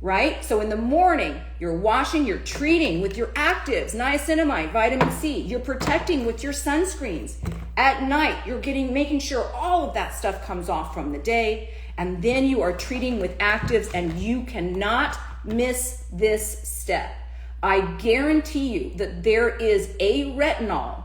right? So in the morning, you're washing, you're treating with your actives, niacinamide, vitamin C. You're protecting with your sunscreens. At night, you're making sure all of that stuff comes off from the day, and then you are treating with actives, and you cannot miss this step. I guarantee you that there is a retinol,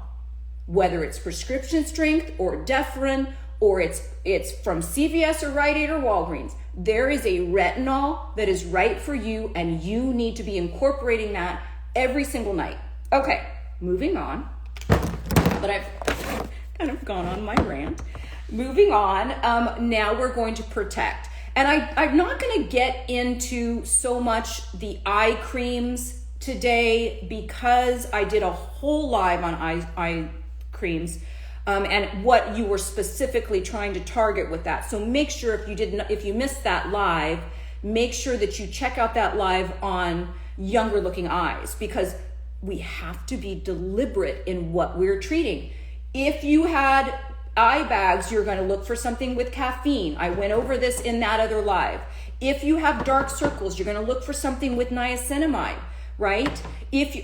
whether it's prescription strength or Deferin, or it's from CVS or Rite Aid or Walgreens. There is a retinol that is right for you, and you need to be incorporating that every single night. Okay, moving on. But I've kind of gone on my rant. Moving on, now we're going to protect. And I'm not going to get into so much the eye creams today because I did a whole live on eye creams and what you were specifically trying to target with that. So make sure if you missed that live, make sure that you check out that live on younger looking eyes, because we have to be deliberate in what we're treating. If you had eye bags, you're going to look for something with caffeine. I went over this in that other live. If you have dark circles, you're going to look for something with niacinamide, right?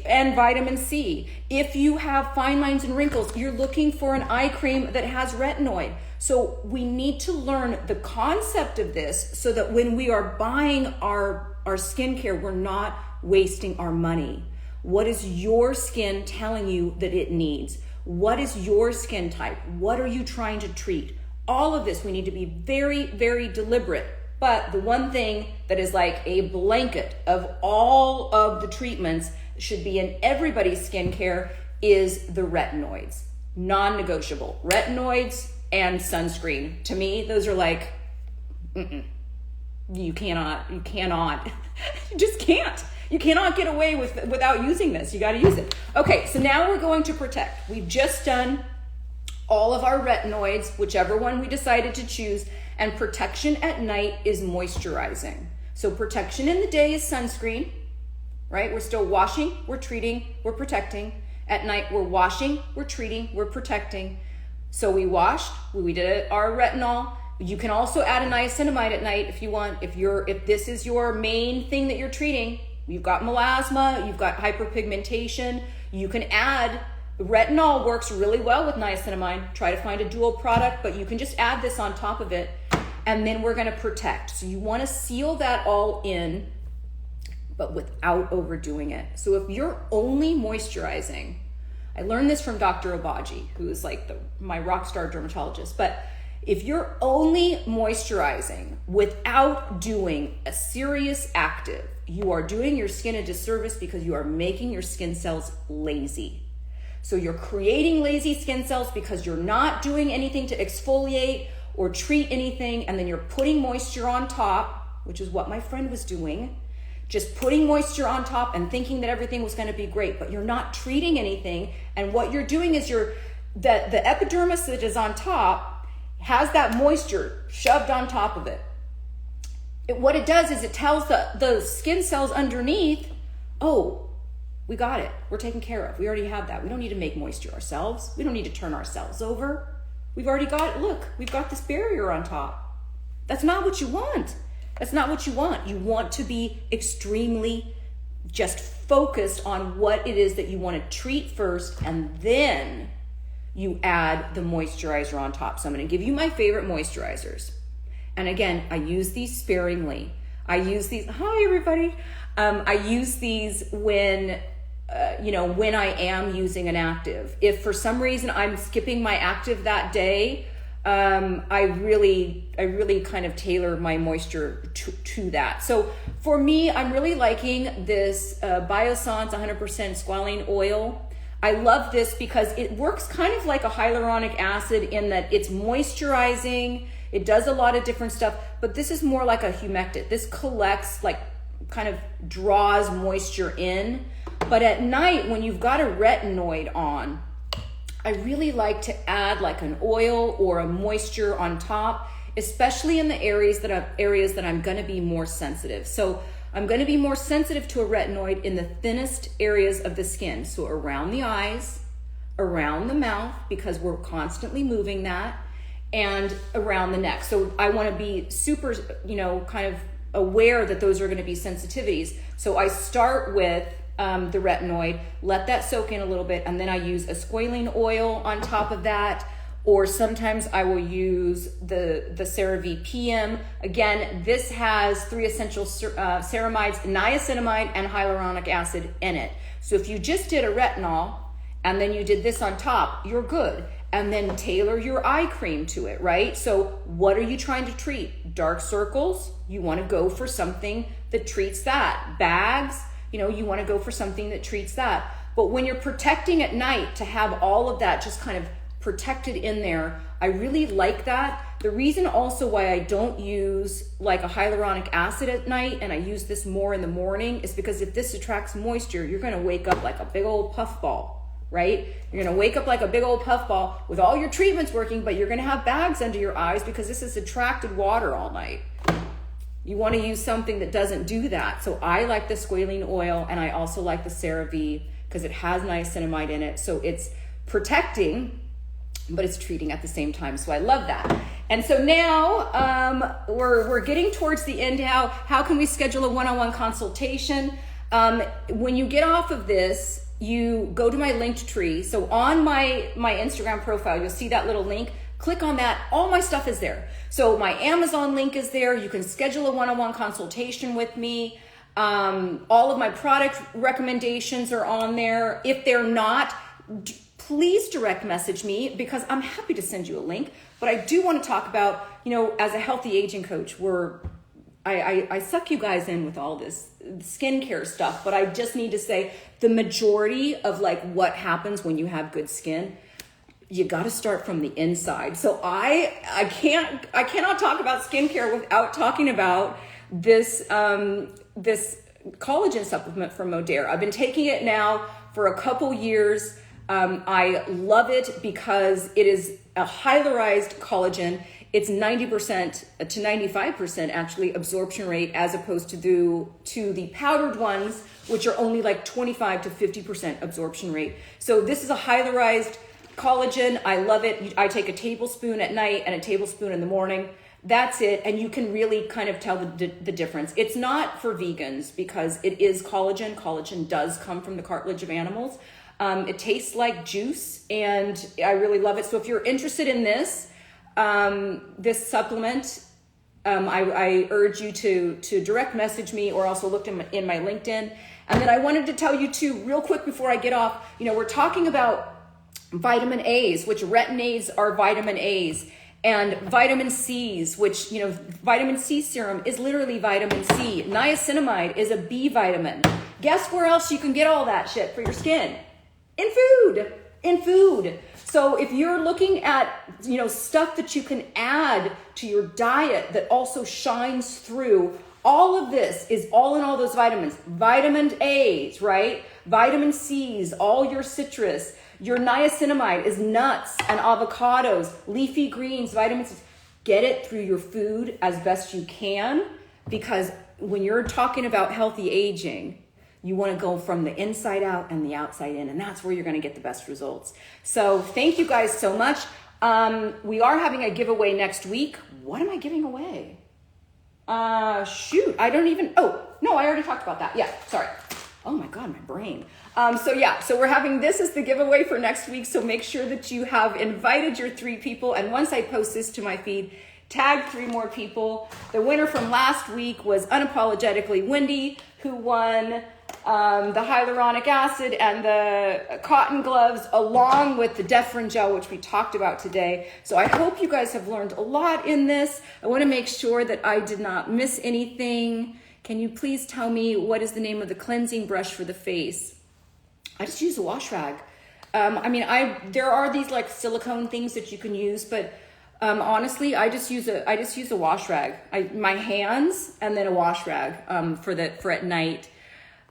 And vitamin C. If you have fine lines and wrinkles, you're looking for an eye cream that has retinoid. So we need to learn the concept of this so that when we are buying our skincare, we're not wasting our money. What is your skin telling you that it needs? What is your skin type? What are you trying to treat? All of this, we need to be very, very deliberate. But the one thing that is like a blanket of all of the treatments should be in everybody's skincare is the retinoids. Non-negotiable. Retinoids and sunscreen. To me, those are like, you cannot, you just can't. You cannot get away without using this. You got to use it. Okay, so now we're going to protect. We've just done all of our retinoids, whichever one we decided to choose, and protection at night is moisturizing. So protection in the day is sunscreen, right? We're still washing, we're treating, we're protecting. At night, we're washing, we're treating, we're protecting. So we washed, we did our retinol. You can also add a niacinamide at night if you want. If this is your main thing that you're treating, you've got melasma, you've got hyperpigmentation, you can add, retinol works really well with niacinamide. Try to find a dual product, but you can just add this on top of it, and then we're gonna protect. So you wanna seal that all in, but without overdoing it. So if you're only moisturizing, I learned this from Dr. Abaji, who is like my rock star dermatologist, but if you're only moisturizing without doing a serious active, you are doing your skin a disservice because you are making your skin cells lazy. So you're creating lazy skin cells because you're not doing anything to exfoliate or treat anything, and then you're putting moisture on top, which is what my friend was doing, just putting moisture on top and thinking that everything was going to be great, but you're not treating anything. And what you're doing is the epidermis that is on top has that moisture shoved on top of it. What it does is it tells the skin cells underneath, oh, we got it. We're taken care of. We already have that. We don't need to make moisture ourselves. We don't need to turn ourselves over. We've already got it. Look, we've got this barrier on top. That's not what you want. That's not what you want. You want to be extremely just focused on what it is that you want to treat first, and then you add the moisturizer on top. So I'm going to give you my favorite moisturizers. And again, I use these sparingly. I use these, hi everybody. I use these when I am using an active. If for some reason I'm skipping my active that day, I really kind of tailor my moisture to that. So for me, I'm really liking this Biossance 100% squalene oil. I love this because it works kind of like a hyaluronic acid in that it's moisturizing. It does a lot of different stuff, but this is more like a humectant. This collects, like, kind of draws moisture in. But at night, when you've got a retinoid on, I really like to add like an oil or a moisture on top, especially in the areas that I'm going to be more sensitive. So I'm going to be more sensitive to a retinoid in the thinnest areas of the skin. So around the eyes, around the mouth, because we're constantly moving that, and around the neck. So I want to be super, kind of aware that those are going to be sensitivities. So I start with the retinoid, let that soak in a little bit, and then I use a squalene oil on top of that, or sometimes I will use the Cerave PM. Again, this has 3 essential ceramides, niacinamide, and hyaluronic acid in it. So if you just did a retinol and then you did this on top, you're good. And then tailor your eye cream to it, right? So what are you trying to treat? Dark circles, you want to go for something that treats that. Bags, you want to go for something that treats that. But when you're protecting at night, to have all of that just kind of protected in there, I really like that. The reason also why I don't use like a hyaluronic acid at night and I use this more in the morning is because if this attracts moisture, you're going to wake up like a big old puffball. Right? You're going to wake up like a big old puffball with all your treatments working, but you're going to have bags under your eyes because this has attracted water all night. You want to use something that doesn't do that. So I like the squalene oil, and I also like the Cerave because it has niacinamide in it. So it's protecting, but it's treating at the same time. So I love that. And so now we're getting towards the end. How can we schedule a one-on-one consultation? When you get off of this, you go to my linked tree. So on my Instagram profile, you'll see that little link. Click on that. All my stuff is there. So my Amazon link is there. You can schedule a one-on-one consultation with me. All of my product recommendations are on there. If they're not, please direct message me because I'm happy to send you a link. But I do want to talk about, as a healthy aging coach, I suck you guys in with all this skincare stuff, but I just need to say the majority of like what happens when you have good skin, you got to start from the inside. So I cannot talk about skincare without talking about this this collagen supplement from Modere. I've been taking it now for a couple years. I love it because it is a hyaluronic collagen. It's 90% to 95% actually absorption rate, as opposed to the powdered ones, which are only like 25 to 50% absorption rate. So this is a hyaluronic collagen. I love it. I take a tablespoon at night and a tablespoon in the morning. That's it. And you can really kind of tell the difference. It's not for vegans because it is collagen. Collagen does come from the cartilage of animals. It tastes like juice and I really love it. So if you're interested in this supplement, I urge you to direct message me or also look in my LinkedIn. And then I wanted to tell you too, real quick before I get off, we're talking about vitamin A's, which retinoids are vitamin A's, and vitamin C's, which, vitamin C serum is literally vitamin C. Niacinamide is a B vitamin. Guess where else you can get all that shit for your skin? In food. So if you're looking at, stuff that you can add to your diet that also shines through, all of this is all in all those vitamins. Vitamin A's, right? Vitamin C's, all your citrus. Your niacinamide is nuts and avocados, leafy greens, vitamins. Get it through your food as best you can, because when you're talking about healthy aging, you want to go from the inside out and the outside in, and that's where you're going to get the best results. So thank you guys so much. We are having a giveaway next week. What am I giving away? Shoot, I don't even, oh, no, I already talked about that. Yeah, sorry. Oh my God, my brain. So we're having this as the giveaway for next week. So make sure that you have invited your 3 people. And once I post this to my feed, tag 3 more people. The winner from last week was Unapologetically Wendy, who won the hyaluronic acid and the cotton gloves along with the Defrin gel, which we talked about today. So I hope you guys have learned a lot in this. I want to make sure that I did not miss anything. Can you please tell me what is the name of the cleansing brush for the face? I just use a wash rag. There are these like silicone things that you can use, but honestly, I just use a wash rag. My hands and then a wash rag for at night.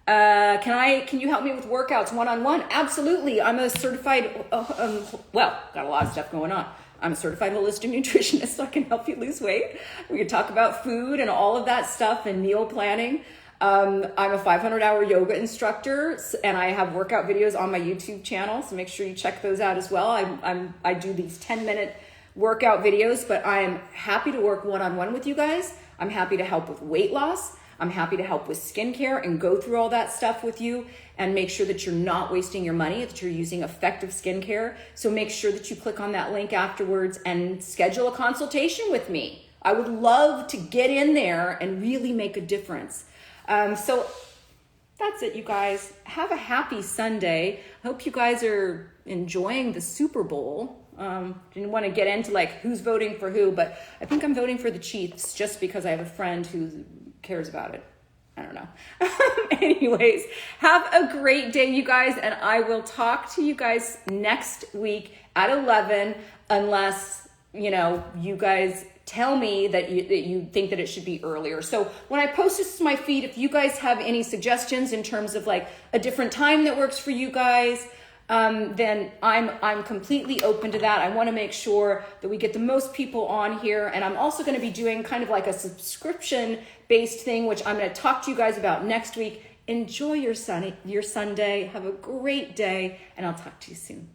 Can you help me with workouts one-on-one? Absolutely. I'm a certified, got a lot of stuff going on. I'm a certified holistic nutritionist, so I can help you lose weight. We can talk about food and all of that stuff and meal planning. I'm a 500-hour yoga instructor, and I have workout videos on my YouTube channel, so make sure you check those out as well. I do these 10-minute workout videos, but I am happy to work one-on-one with you guys. I'm happy to help with weight loss. I'm happy to help with skincare and go through all that stuff with you and make sure that you're not wasting your money, that you're using effective skincare. So make sure that you click on that link afterwards and schedule a consultation with me. I would love to get in there and really make a difference. So that's it, you guys. Have a happy Sunday. I hope you guys are enjoying the Super Bowl. Didn't want to get into like who's voting for who, but I think I'm voting for the Chiefs just because I have a friend who cares about it. I don't know. Anyways, have a great day, you guys, and I will talk to you guys next week at 11, unless, you guys tell me that you think that it should be earlier. So when I post this to my feed, if you guys have any suggestions in terms of like a different time that works for you guys, then I'm completely open to that. I want to make sure that we get the most people on here. And I'm also going to be doing kind of like a subscription based thing, which I'm going to talk to you guys about next week. Enjoy your Sunday. Have a great day, and I'll talk to you soon.